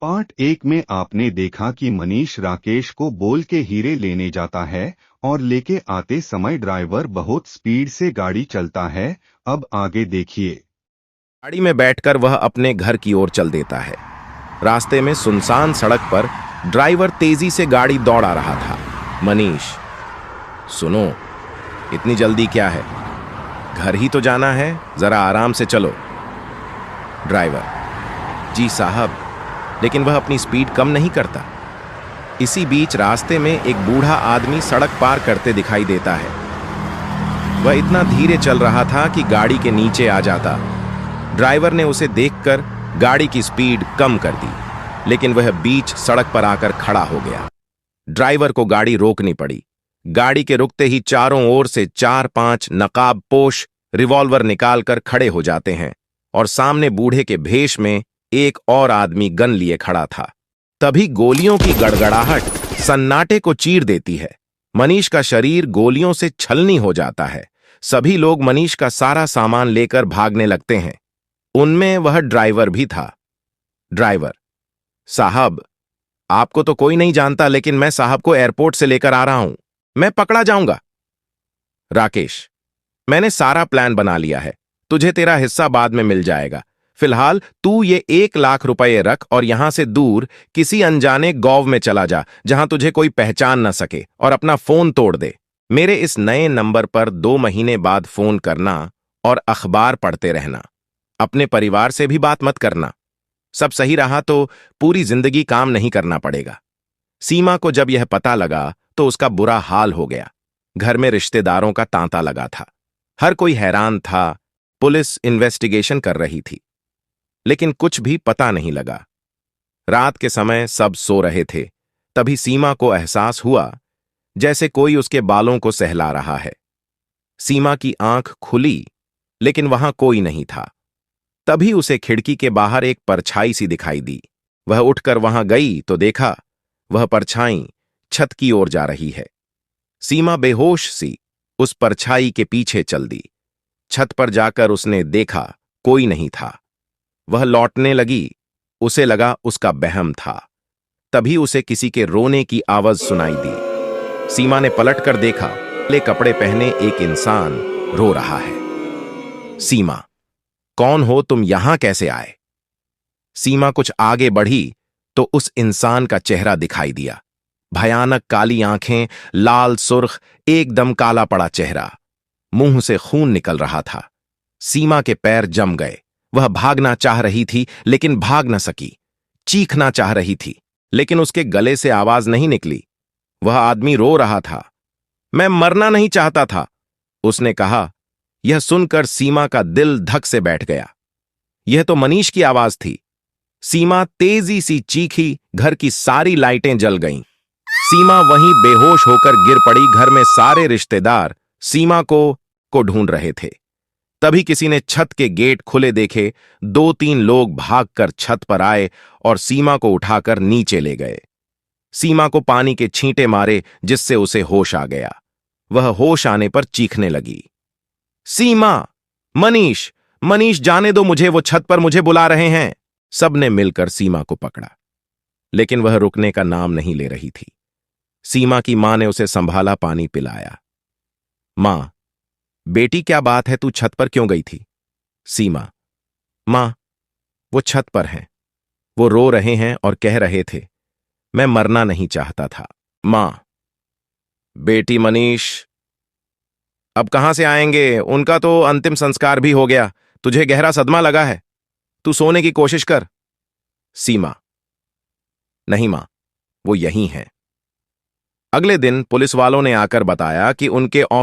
Part 1 में आपने देखा कि मनीष राकेश को बोल के हीरे लेने जाता है और लेके आते समय ड्राइवर बहुत स्पीड से गाड़ी चलता है। अब आगे देखिए। गाड़ी में बैठकर वह अपने घर की ओर चल देता है। रास्ते में सुनसान सड़क पर ड्राइवर तेजी से गाड़ी दौड़ा रहा था। मनीष, सुनो, इतनी जल्दी क्या है? घर ही तो जाना है, जरा आराम से चलो। ड्राइवर, जी साहब, लेकिन वह अपनी स्पीड कम नहीं करता। इसी बीच रास्ते में एक बूढ़ा आदमी सड़क पार करते दिखाई देता है। वह इतना धीरे चल रहा था कि गाड़ी के नीचे आ जाता। ड्राइवर ने उसे देखकर गाड़ी की स्पीड कम कर दी, लेकिन वह बीच सड़क पर आकर खड़ा हो गया। ड्राइवर को गाड़ी रोकनी पड़ी। गाड़ी के रुकते ही चारों ओर से 4-5 नकाबपोश रिवॉल्वर निकालकर खड़े हो जाते हैं और सामने बूढ़े के भेष में एक और आदमी गन लिए खड़ा था। तभी गोलियों की गड़गड़ाहट सन्नाटे को चीर देती है। मनीष का शरीर गोलियों से छलनी हो जाता है। सभी लोग मनीष का सारा सामान लेकर भागने लगते हैं। उनमें वह ड्राइवर भी था। ड्राइवर, साहब, आपको तो कोई नहीं जानता, लेकिन मैं साहब को एयरपोर्ट से लेकर आ रहा हूं। मैं पकड़ा जाऊंगा। राकेश, मैंने सारा प्लान बना लिया है। तुझे तेरा हिस्सा बाद में मिल जाएगा। फिलहाल तू ये 1 लाख रुपए रख और यहां से दूर किसी अनजाने गांव में चला जा, जहां तुझे कोई पहचान न सके, और अपना फोन तोड़ दे। मेरे इस नए नंबर पर 2 महीने बाद फोन करना और अखबार पढ़ते रहना। अपने परिवार से भी बात मत करना। सब सही रहा तो पूरी जिंदगी काम नहीं करना पड़ेगा। सीमा को जब यह पता लगा तो उसका बुरा हाल हो गया। घर में रिश्तेदारों का तांता लगा था। हर कोई हैरान था। पुलिस इन्वेस्टिगेशन कर रही थी, लेकिन कुछ भी पता नहीं लगा। रात के समय सब सो रहे थे। तभी सीमा को एहसास हुआ जैसे कोई उसके बालों को सहला रहा है। सीमा की आंख खुली, लेकिन वहां कोई नहीं था। तभी उसे खिड़की के बाहर एक परछाई सी दिखाई दी। वह उठकर वहां गई तो देखा वह परछाई छत की ओर जा रही है। सीमा बेहोश सी उस परछाई के पीछे चल दी। छत पर जाकर उसने देखा कोई नहीं था। वह लौटने लगी। उसे लगा उसका वहम था। तभी उसे किसी के रोने की आवाज सुनाई दी। सीमा ने पलटकर देखा, काले कपड़े पहने एक इंसान रो रहा है। सीमा, कौन हो तुम? यहां कैसे आए? सीमा कुछ आगे बढ़ी तो उस इंसान का चेहरा दिखाई दिया। भयानक काली आंखें, लाल सुर्ख, एकदम काला पड़ा चेहरा। मुंह से खून निकल रहा था। सीमा के पैर जम गए। वह भागना चाह रही थी, लेकिन भाग न सकी। चीखना चाह रही थी, लेकिन उसके गले से आवाज नहीं निकली। वह आदमी रो रहा था। मैं मरना नहीं चाहता था, उसने कहा। यह सुनकर सीमा का दिल धक से बैठ गया। यह तो मनीष की आवाज थी। सीमा तेजी सी चीखी। घर की सारी लाइटें जल गईं। सीमा वहीं बेहोश होकर गिर पड़ी। घर में सारे रिश्तेदार सीमा को ढूंढ रहे थे। तभी किसी ने छत के गेट खुले देखे। 2-3 लोग भागकर छत पर आए और सीमा को उठाकर नीचे ले गए। सीमा को पानी के छींटे मारे, जिससे उसे होश आ गया। वह होश आने पर चीखने लगी, सीमा, मनीष, मनीष, जाने दो मुझे, वो छत पर मुझे बुला रहे हैं। सबने मिलकर सीमा को पकड़ा, लेकिन वह रुकने का नाम नहीं ले रही थी। सीमा की मां ने उसे संभाला, पानी पिलाया। मां, बेटी, क्या बात है? तू छत पर क्यों गई थी? सीमा, मां, वो छत पर हैं। वो रो रहे हैं और कह रहे थे मैं मरना नहीं चाहता था। मां, बेटी, मनीष अब कहां से आएंगे? उनका तो अंतिम संस्कार भी हो गया। तुझे गहरा सदमा लगा है। तू सोने की कोशिश कर। सीमा, नहीं मां, वो यहीं हैं। अगले दिन पुलिस वालों ने आकर बताया कि उनके ऑफिस